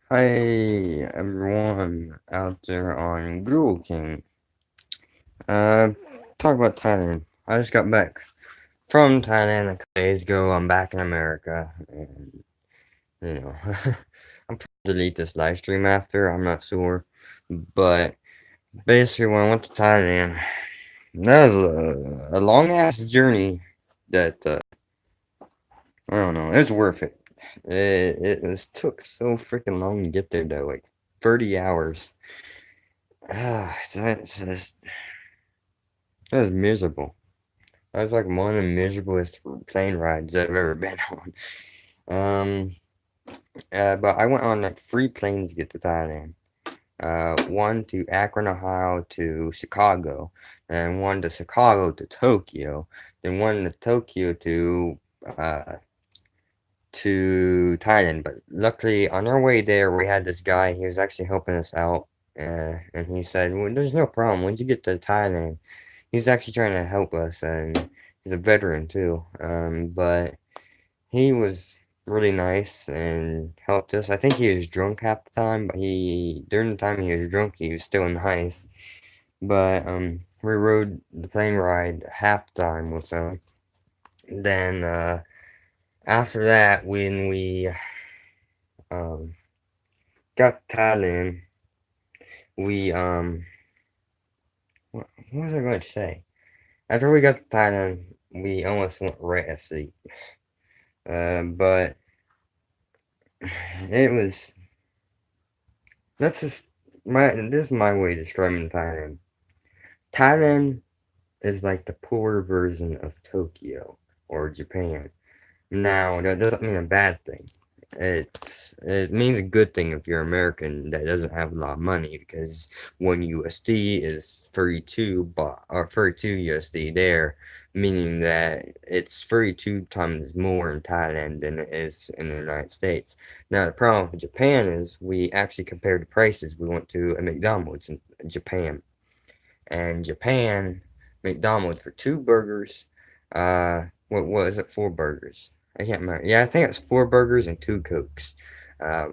Hi everyone out there on Grewell King. Uh, talk about Thailand. I just got back from Thailand a couple days ago. I'm back in America, and you know, I'm trying to delete this live stream after. I'm not sure, but basically, when I went to Thailand, that was a long ass journey. That I don't know. It was worth it. Took so freaking long to get there though, like 30 hours. That's just that was miserable. That was like one of the miserablest plane rides I've ever been on. Um, but I went on like three planes to get to Thailand. One to Akron, Ohio to Chicago, and one to Chicago to Tokyo, then one to Tokyo uh, to Thailand. But luckily, on our way there, we had this guy. He was actually helping us out, and he said, "Well, there's no problem. Once you get to Thailand." He's actually trying to help us, and he's a veteran too. But he was really nice and helped us. I think he was drunk half the time, but he during the time he was drunk, he was still nice. But we rode the plane ride half the time with him. Then after that, when we um got to Thailand, we what was I going to say? After we got to Thailand, we almost went right asleep. But it was that's just this is my way of describing Thailand. Thailand is like the poor version of Tokyo or Japan. Now that doesn't mean a bad thing. It means a good thing if you're American that doesn't have a lot of money because 1 USD is 32 baht or 32 USD there, meaning that it's 32 times more in Thailand than it is in the United States. Now the problem with Japan is we actually compared the prices. We went to a McDonald's in Japan, and Japan McDonald's for two burgers. What was it? Four burgers. I can't remember. Yeah, I think it's four burgers and two cokes.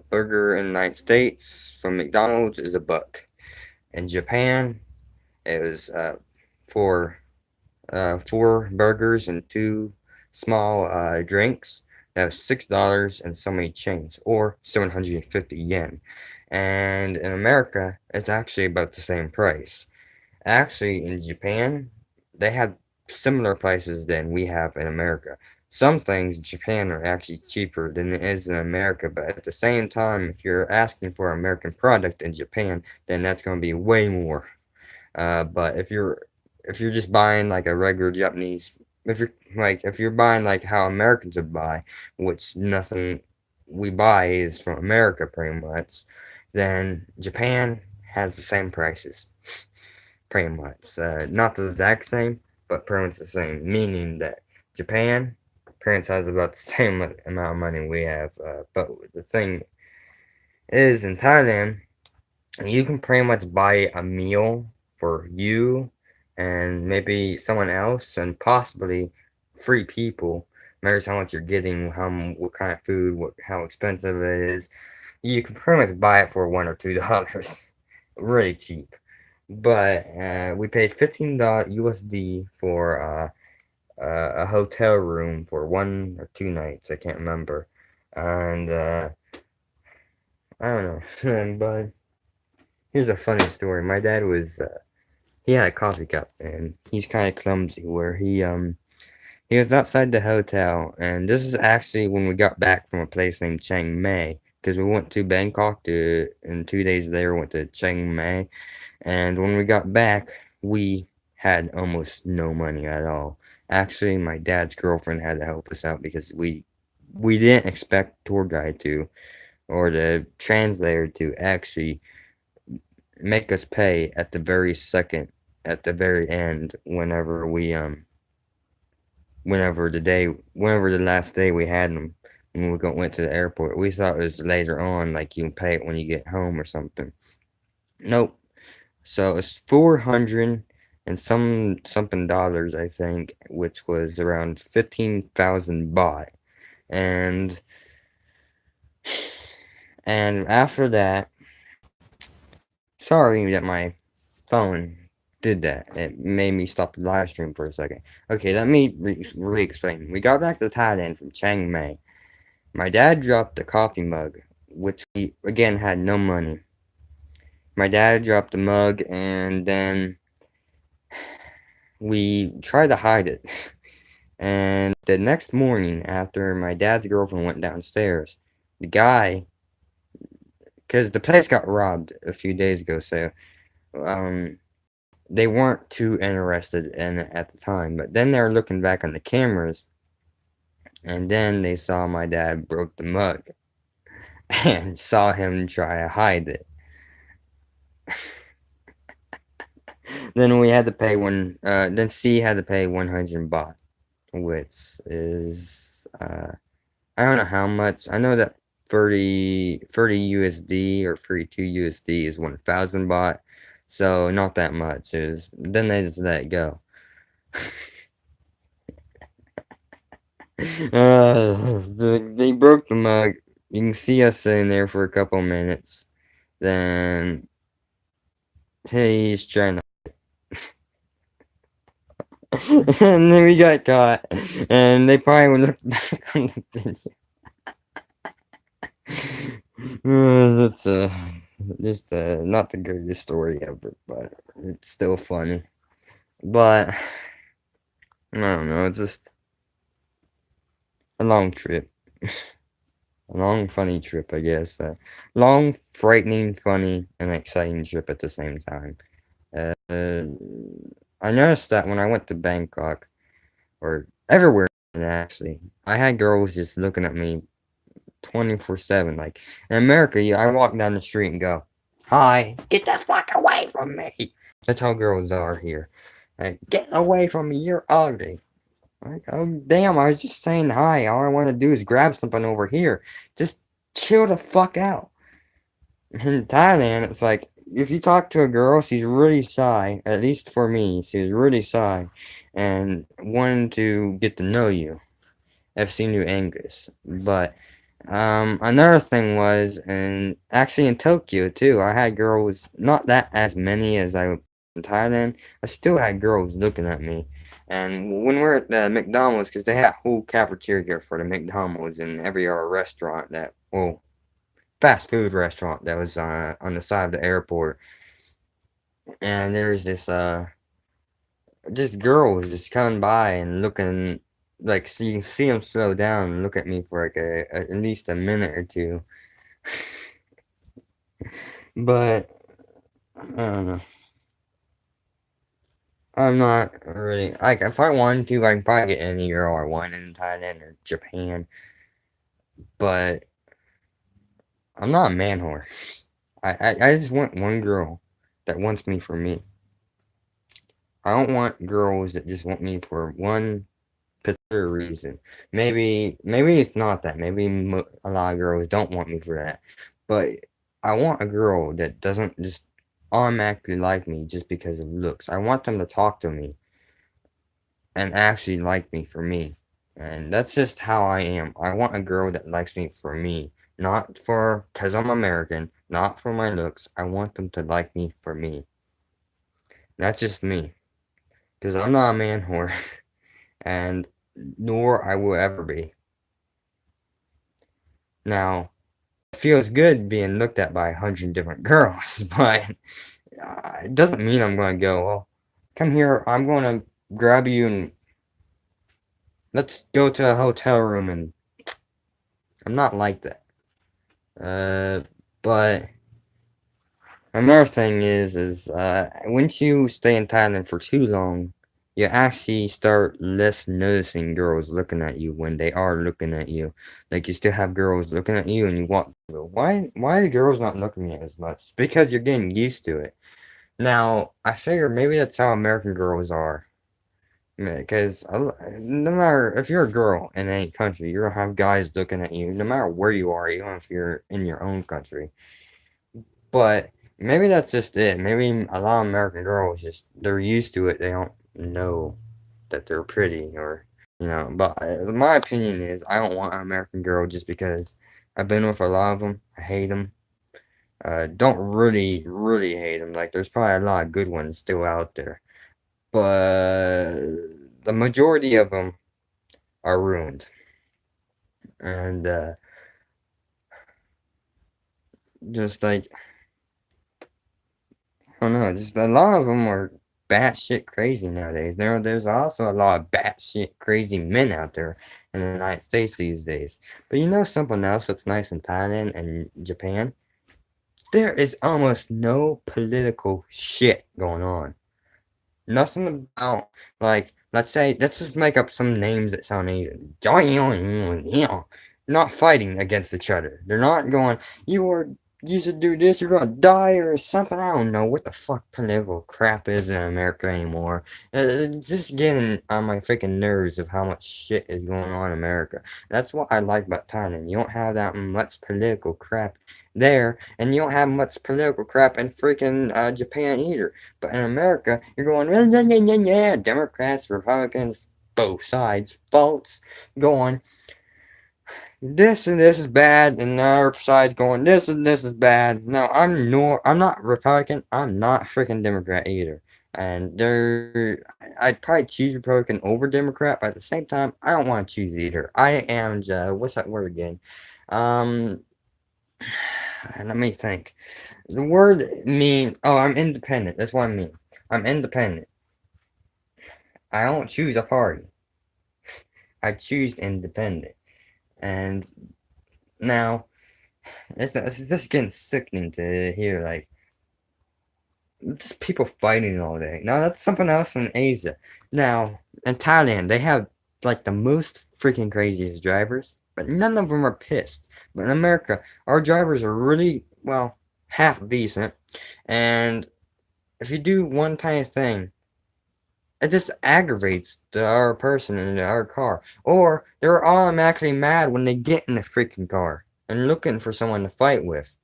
Burger in the United States from McDonald's is $1. In Japan, it was for four burgers and two small drinks. That was $6 and so many chains, or 750 yen. And in America, it's actually about the same price. Actually, in Japan, they have similar prices than we have in America. Some things in Japan are actually cheaper than it is in America, but at the same time, if you're asking for an American product in Japan, then that's going to be way more. But if you're just buying like a regular Japanese, if you're buying like how Americans would buy, which nothing we buy is from America pretty much, then Japan has the same prices pretty much. Not the exact same, but pretty much the same. Meaning that Japan, parents has about the same amount of money we have. But the thing is, in Thailand, you can pretty much buy a meal for you and maybe someone else, and possibly three people. Matters how much you're getting, what kind of food, how expensive it is. You can pretty much buy it for $1 or $2, really cheap. But we paid $15 USD for a hotel room for 1 or 2 nights. I can't remember. And I don't know. But here's a funny story. My dad he had a coffee cup, and he's kind of clumsy. Where he was outside the hotel, and this is actually when we got back from a place named Chiang Mai, because we went to Bangkok and 2 days later went to Chiang Mai. And when we got back, we had almost no money at all. Actually, my dad's girlfriend had to help us out because we didn't expect tour guide to or the translator to actually make us pay at the very second at the very end whenever the last day we had them when went to the airport. We thought it was later on, like you can pay it when you get home or something. Nope. So it's 400 and something dollars, I think, which was around 15,000 baht. And And after that, sorry that my phone did that. It made me stop the live stream for a second. Okay, let me re-explain. We got back to Thailand from Chiang Mai. My dad dropped a coffee mug, which we, again, had no money. My dad dropped the mug, and then we tried to hide it. And the next morning, after my dad's girlfriend went downstairs, the guy, because the place got robbed a few days ago, so um, they weren't too interested in it at the time. But then they were looking back on the cameras, and then they saw my dad broke the mug and saw him try to hide it. Then we had to pay then C had to pay 100 baht, which is, I don't know how much. I know that 30 USD or 32 USD is 1,000 baht, so not that much. Then they just let it go. They broke the mug. You can see us sitting there for a couple minutes. Then he's trying to, and then we got caught. And they probably would look back on the video. That's just not the greatest story ever, but it's still funny. But I don't know. It's just a long trip. A long, funny trip, I guess. Long, frightening, funny, and exciting trip at the same time. I noticed that when I went to Bangkok, or everywhere actually, I had girls just looking at me 24/7. Like in America, I walk down the street and go, "Hi, get the fuck away from me." That's how girls are here. Like, get away from me, you're ugly. Like, oh damn, I was just saying hi. All I want to do is grab something over here. Just chill the fuck out. In Thailand, it's like, if you talk to a girl, she's really shy. At least for me, she's really shy. And wanting to get to know you. I've seen you Angus. But, another thing was, and actually in Tokyo too, I had girls, not that as many as I in Thailand, I still had girls looking at me. And when we're at the McDonald's, because they had whole cafeteria for the McDonald's in every other restaurant that, well, fast food restaurant that was on the side of the airport. And there's this girl was just coming by and looking, like, so you can see him slow down and look at me for like at least a minute or two. But I don't know. I'm not really, like, if I wanted to, I can probably get any girl I want in Thailand or Japan. But I'm not a man whore. I just want one girl that wants me for me. I don't want girls that just want me for one particular reason. Maybe it's not that. Maybe a lot of girls don't want me for that. But I want a girl that doesn't just automatically like me just because of looks. I want them to talk to me and actually like me for me. And that's just how I am. I want a girl that likes me for me. Not for, because I'm American, not for my looks. I want them to like me for me. That's just me. Because I'm not a man whore. And nor I will ever be. Now, it feels good being looked at by 100 different girls, but it doesn't mean I'm going to go, well, come here, I'm going to grab you and let's go to a hotel room, and I'm not like that. But another thing is once you stay in Thailand for too long, you actually start less noticing girls looking at you when they are looking at you. Like, you still have girls looking at you and you walk through. Why are the girls not looking at you as much? It's because you're getting used to it. Now, I figure maybe that's how American girls are. Because no matter if you're a girl in any country, you're gonna have guys looking at you, no matter where you are, even if you're in your own country. But maybe that's just it. Maybe a lot of American girls just they're used to it. They don't know that they're pretty, or But my opinion is I don't want an American girl just because I've been with a lot of them. I hate them. Don't really hate them. Like, there's probably a lot of good ones still out there. But the majority of them are ruined. And, just like, I don't know, just a lot of them are batshit crazy nowadays. There's also a lot of batshit crazy men out there in the United States these days. But you know something else that's nice in Thailand and Japan? There is almost no political shit going on. Nothing about, like, let's just make up some names that sound easy. Not fighting against each other. They're not going, you should do this, you're gonna die or something. I don't know what the fuck political crap is in America anymore. It's just getting on my freaking nerves of how much shit is going on in America. That's what I like about Thailand. You don't have that much political crap there, and you don't have much political crap in freaking Japan either. But in America, you're going, yeah, yeah, yeah, yeah, Democrats, Republicans, both sides, faults, going, this and this is bad, and the other side's going, this and this is bad. No, I'm not Republican, I'm not freaking Democrat either. And I'd probably choose Republican over Democrat, but at the same time, I don't want to choose either. I am, what's that word again? Um, let me think. The word mean, oh, I'm independent. That's what I mean. I'm independent. I don't choose a party. I choose independent. And now, it's just getting sickening to hear, like, just people fighting all day. Now, that's something else in Asia. Now, in Thailand, they have, like, the most freaking craziest drivers, but none of them are pissed. But in America, our drivers are really, well, half decent. And if you do one tiny thing, it just aggravates the other person in the other car. Or they're automatically mad when they get in the freaking car and looking for someone to fight with.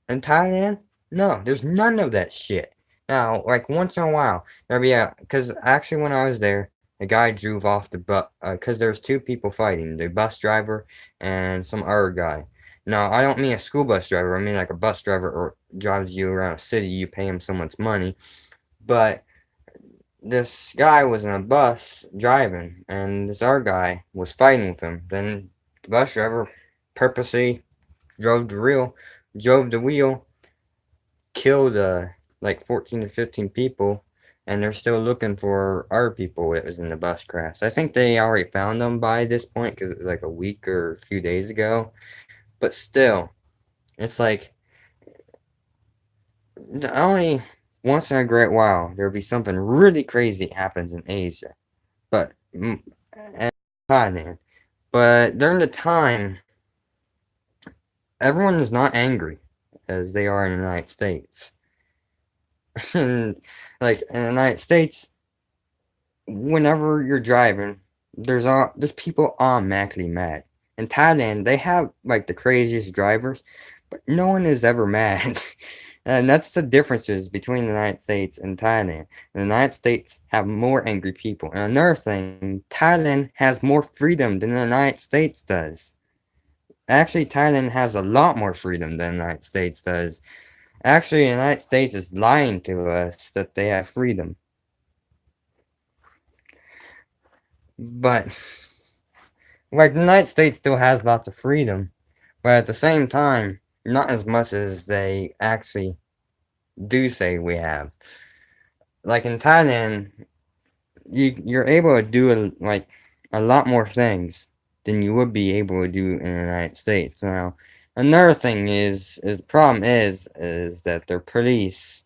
In Thailand, no, there's none of that shit. Now, like once in a while, there'll be because actually when I was there, a guy drove off the bus, because there's two people fighting, the bus driver and some other guy. Now, I don't mean a school bus driver, I mean like a bus driver or drives you around a city, you pay him so much money. But this guy was in a bus driving, and this other guy was fighting with him. Then the bus driver purposely drove the wheel, killed like 14 to 15 people, and they're still looking for other people that was in the bus crash. I think they already found them by this point because it was like a week or a few days ago. But still, it's like only once in a great while there'll be something really crazy happens in Asia, but and Thailand. But during the time, everyone is not angry as they are in the United States. And like in the United States, whenever you're driving, there's people automatically mad. In Thailand, they have like the craziest drivers, but no one is ever mad. And that's the differences between the United States and Thailand. The United States have more angry people. And another thing, Thailand has more freedom than the United States does. Actually, Thailand has a lot more freedom than the United States does. Actually, the United States is lying to us that they have freedom. But, like, the United States still has lots of freedom. But at the same time, not as much as they actually do say we have. Like in Thailand, you're able to do like a lot more things than you would be able to do in the United States. Now, another thing is the problem is that their police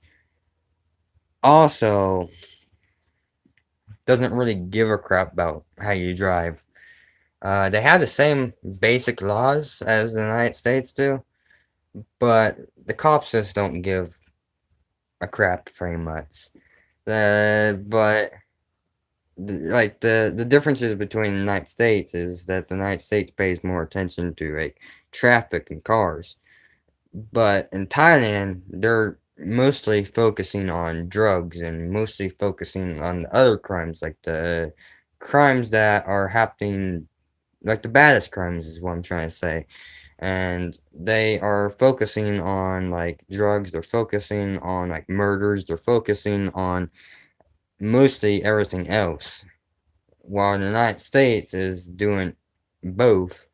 also doesn't really give a crap about how you drive. They have the same basic laws as the United States do, but the cops just don't give a crap pretty much. But like the differences between the United States is that the United States pays more attention to like traffic and cars, but in Thailand they're mostly focusing on drugs and mostly focusing on the other crimes, like the crimes that are happening, like the baddest crimes is what I'm trying to say. and they are focusing on like drugs, they're focusing on like murders, they're focusing on mostly everything else, while the United States is doing both,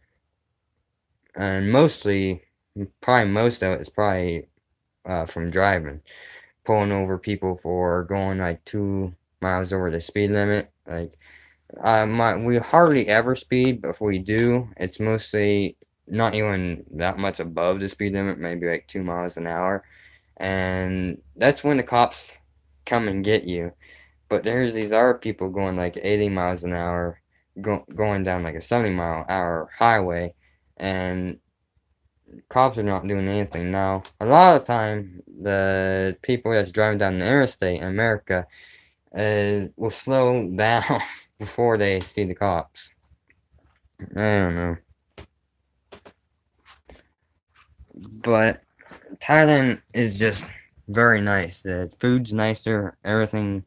and mostly, probably most of it is probably from driving, pulling over people for going like 2 miles over the speed limit. Like, we hardly ever speed, but if we do, it's mostly not even that much above the speed limit, maybe like 2 miles an hour, and that's when the cops come and get you. But there's these other people going like 80 miles an hour, going down like a 70-mile-an-hour highway, and cops are not doing anything. Now, a lot of the time, the people that's driving down the interstate in America will slow down before they see the cops. I don't know. But Thailand is just very nice. The food's nicer, everything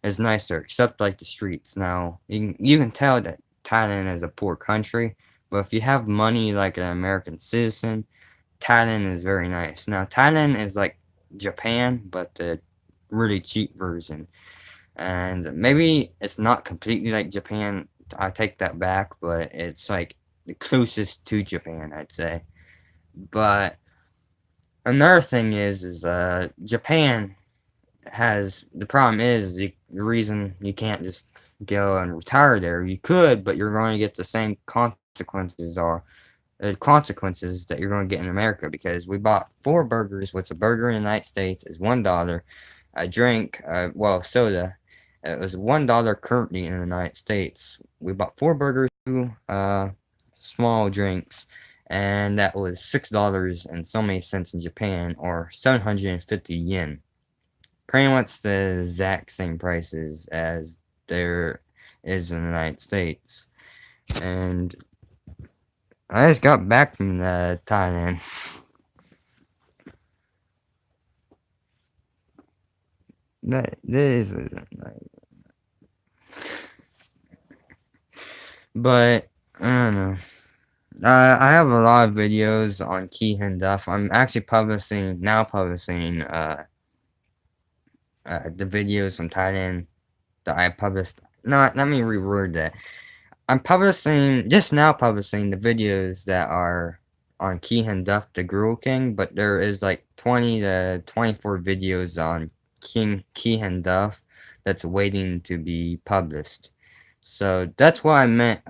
is nicer, except like the streets. Now, you can tell that Thailand is a poor country, but if you have money like an American citizen, Thailand is very nice. Now, Thailand is like Japan, but the really cheap version. And maybe it's not completely like Japan. I take that back, but it's like the closest to Japan, I'd say. But another thing is Japan has the problem is the reason you can't just go and retire there. You could, but you're going to get the same consequences that you're going to get in America, because we bought 4 burgers, which a burger in the United States is $1. A drink, soda, it was $1 currently in the United States. We bought 4 burgers, 2 small drinks, and that was $6 and so many cents in Japan, or 750 yen. Pretty much the exact same prices as there is in the United States. And I just got back from Thailand. This isn't right. But, I don't know. I have a lot of videos on Keihin Duff. I'm actually publishing the videos from Thailand that I published. No, let me reword that. I'm just now publishing the videos that are on Keihin Duff, the Grewell King, but there is like 20 to 24 videos on Keihin Duff that's waiting to be published. So that's what I meant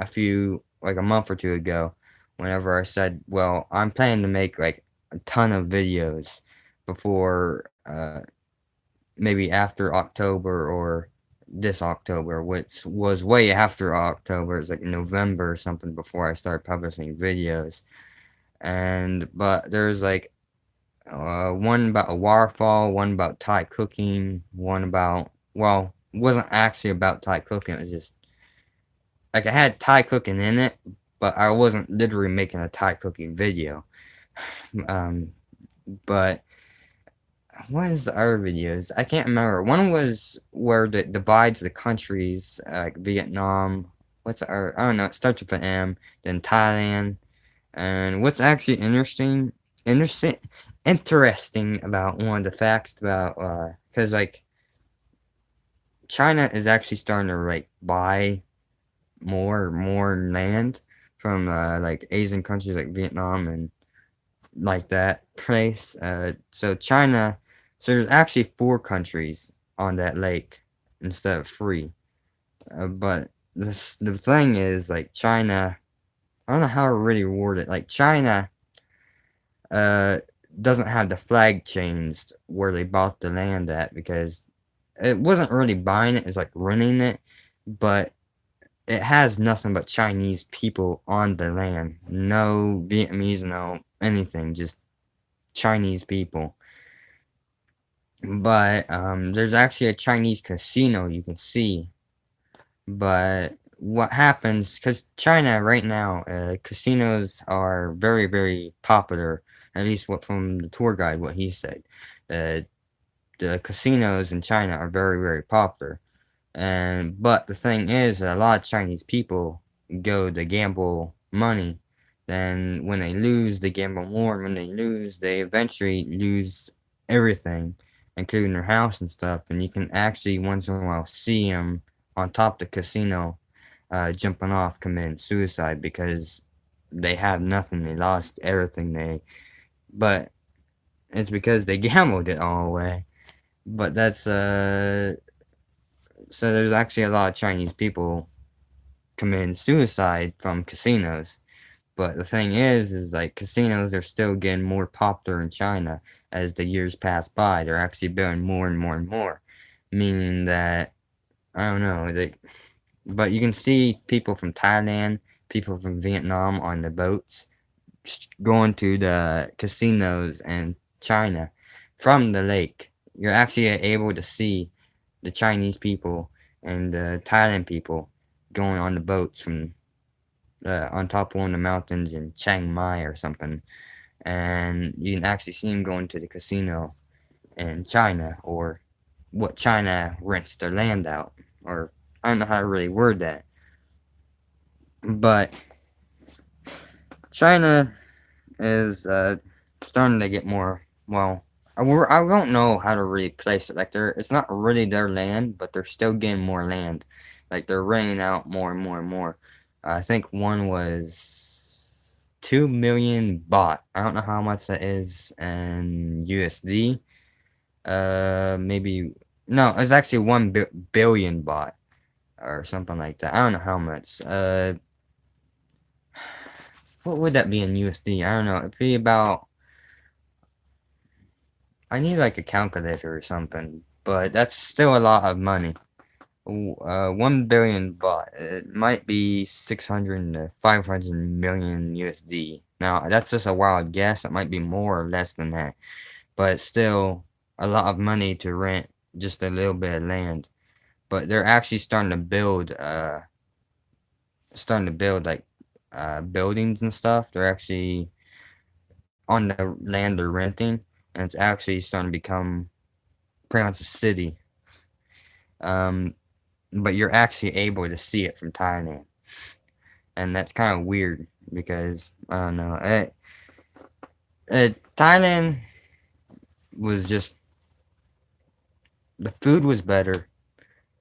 like a month or two ago, whenever I said, well, I'm planning to make like a ton of videos before, maybe after October or this October, which was way after October. It's like November or something before I started publishing videos. But there's like one about a waterfall, one about Thai cooking, one about, well, it wasn't actually about Thai cooking. It was just like I had Thai cooking in it, but I wasn't literally making a Thai cooking video. Um, but what is the other videos? I can't remember. One was where it divides the countries, like Vietnam. What's the other? I don't know. It starts with an M. Then Thailand. And what's actually interesting, interesting about one of the facts about, because like China is actually starting to like buy more land from like Asian countries like Vietnam and like that place. So there's actually 4 countries on that lake instead of 3. But the thing is, like China, I don't know how to really word it. Like China, uh, doesn't have the flag changed where they bought the land at, because it wasn't really buying it; it's like renting it, but it has nothing but Chinese people on the land. No Vietnamese, no anything, just Chinese people. But there's actually a Chinese casino you can see. But what happens, because China right now, casinos are very, very popular, at least what from the tour guide, what he said. Uh, the casinos in China are very, very popular. But the thing is, a lot of Chinese people go to gamble money Then when they lose, they gamble more. And when they lose, they eventually lose everything, including their house and stuff. And you can actually once in a while see them on top of the casino, jumping off, committing suicide because they have nothing. They lost everything. But it's because they gambled it all away. But that's so there's actually a lot of Chinese people committing suicide from casinos. But the thing is like casinos are still getting more popular in China as the years pass by. They're actually building more and more and more, meaning that I don't know. But you can see people from Thailand, people from Vietnam on the boats going to the casinos in China from the lake. You're actually able to see the Chinese people and the Thailand people going on the boats from on top of one of the mountains in Chiang Mai or something, and you can actually see them going to the casino in China, or what China rents their land out, or I don't know how to really word that, but China is starting to get more, well, I don't know how to really place it. Like it's not really their land, but they're still getting more land. Like they're renting out more and more and more. I think one was 2 million baht. I don't know how much that is in USD. Maybe no, it's actually 1 billion baht or something like that. I don't know how much. What would that be in USD? I don't know. It'd be about. I need like a calculator or something, but that's still a lot of money. 1 billion baht. It might be 600 to 500 million USD. Now that's just a wild guess. It might be more or less than that, but it's still a lot of money to rent just a little bit of land. But they're actually starting to build like buildings and stuff. They're actually on the land they're renting, and it's actually starting to become pretty much a city. Um, but you're actually able to see it from Thailand, and that's kind of weird because I don't know. Thailand was just the food was better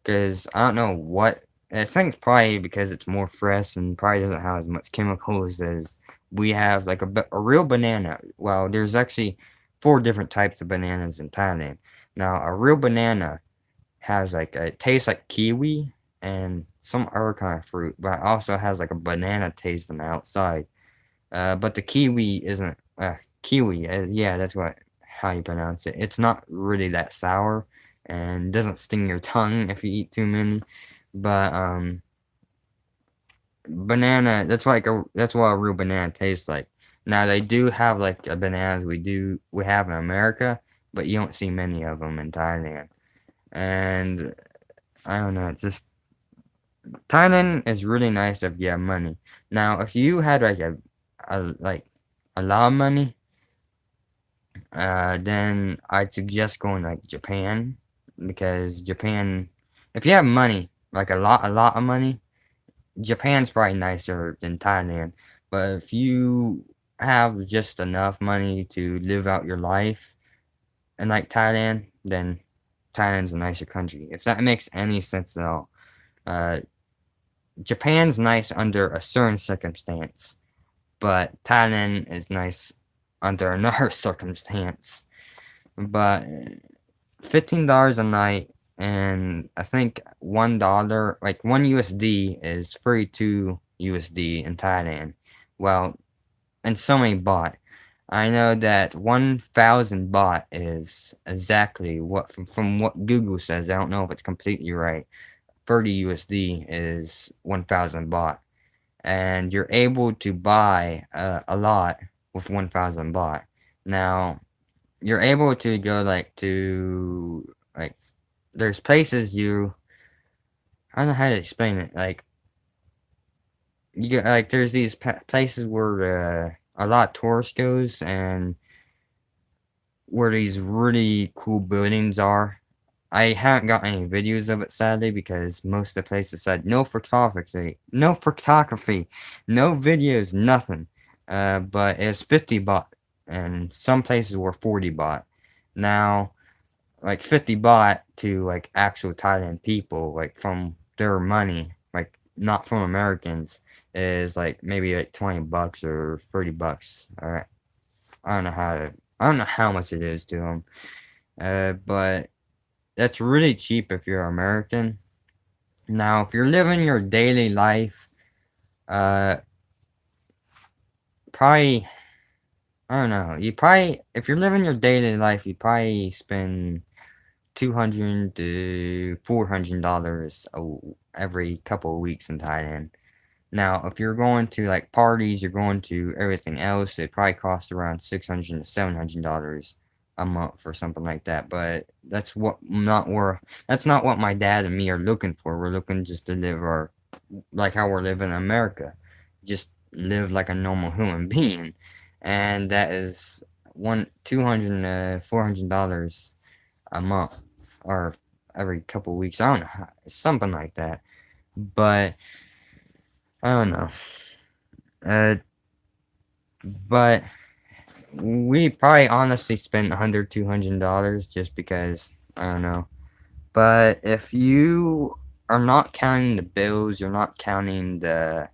because I don't know what. I think it's probably because it's more fresh and probably doesn't have as much chemicals as we have. Like a real banana. Well, there's actually 4 different types of bananas in Thailand. Now, a real banana has like it tastes like kiwi and some other kind of fruit, but it also has like a banana taste on the outside. But the kiwi isn't kiwi. Yeah, that's what how you pronounce it. It's not really that sour and doesn't sting your tongue if you eat too many. But banana. That's what a real banana tastes like. Now they do have like bananas we have in America, but you don't see many of them in Thailand. And I don't know. It's just Thailand is really nice if you have money. Now, if you had like a lot of money, then I'd suggest going like Japan because Japan, if you have money, like a lot of money, Japan's probably nicer than Thailand. But if you have just enough money to live out your life and like Thailand, then Thailand's a nicer country. If that makes any sense at all. Uh, Japan's nice under a certain circumstance, but Thailand is nice under another circumstance. But $15 a night, and I think $1, like $1 is 32 USD in Thailand. Well, and so many baht. I know that 1,000 baht is exactly what from what Google says. I don't know if it's completely right. 30 USD is 1,000 baht, and you're able to buy a lot with 1,000 baht. Now, you're able to go like there's places I don't know how to explain it. Like you get like there's these places where a lot of tourists goes and where these really cool buildings are. I haven't got any videos of it sadly because most of the places said no photography, no videos, nothing. but it's 50 baht, and some places were 40 baht. Now, like 50 baht to like actual Thailand people, like from their money, like not from Americans, is like maybe like 20 bucks or 30 bucks. All right, I don't know how much it is to them. But that's really cheap if you're American. Now, if you're living your daily life, uh, probably I don't know. You probably if you're living your daily life, you probably spend $200 to $400 every couple of weeks in Thailand. Now, if you're going to like parties, you're going to everything else, it probably costs around $600 to $700 a month or something like that. But that's not what my dad and me are looking for. We're looking just to live our like how we're living in America, just live like a normal human being, and that is one $200 to $400 a month or every couple of weeks. I don't know, something like that. But I don't know. Uh, but we probably honestly spent $100 to $200 just because I don't know. But if you are not counting the bills, you're not counting the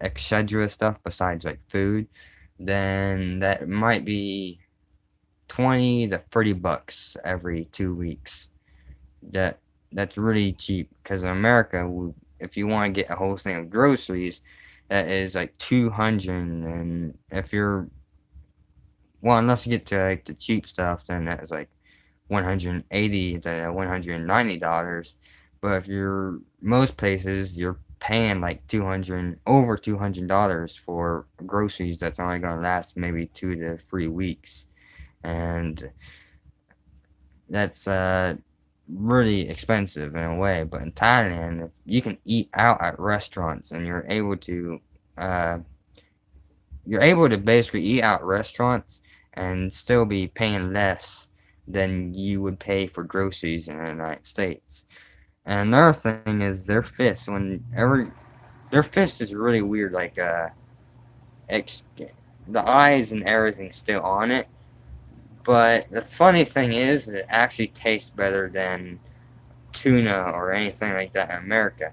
etc. stuff besides like food, then that might be 20 to 30 bucks every 2 weeks. That that's really cheap because in America, if you want to get a whole thing of groceries, that is like 200, and if you're well, unless you get to like the cheap stuff, then that is like 180 to $190. But if you're most places, you're paying like 200 over $200 for groceries that's only gonna last maybe 2 to 3 weeks, and that's really expensive in a way. But in Thailand, if you can eat out at restaurants and uh, you're able to basically eat out at restaurants and still be paying less than you would pay for groceries in the United States. And another thing is their fist is really weird. Like ex- the eyes and everything's still on it. But the funny thing is, it actually tastes better than tuna or anything like that in America.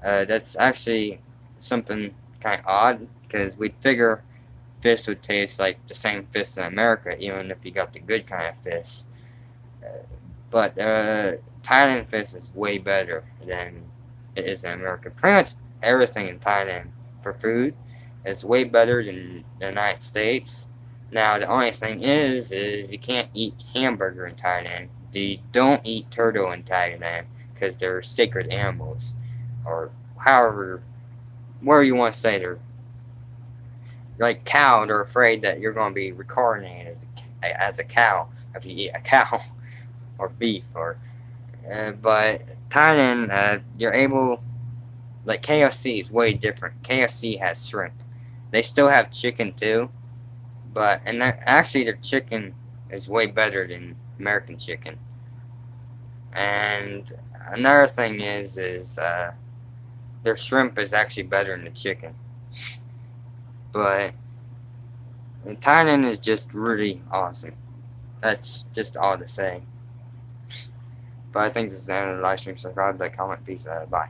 That's actually something kind of odd because we'd figure fish would taste like the same fish in America, even if you got the good kind of fish. But Thailand fish is way better than it is in America. Pretty much everything in Thailand for food is way better than the United States. Now the only thing is you can't eat hamburger in Thailand. You don't eat turtle in Thailand because they're sacred animals, or however, where you want to say they're like cow. They're afraid that you're going to be reincarnated as a cow if you eat a cow or beef or. But Thailand, you're able like KFC is way different. KFC has shrimp. They still have chicken too, but actually their chicken is way better than American chicken. And another thing is their shrimp is actually better than the chicken. But Thailand is just really awesome. That's just all to say. But I think this is the end of the live stream. Subscribe, like, comment, peace. Bye.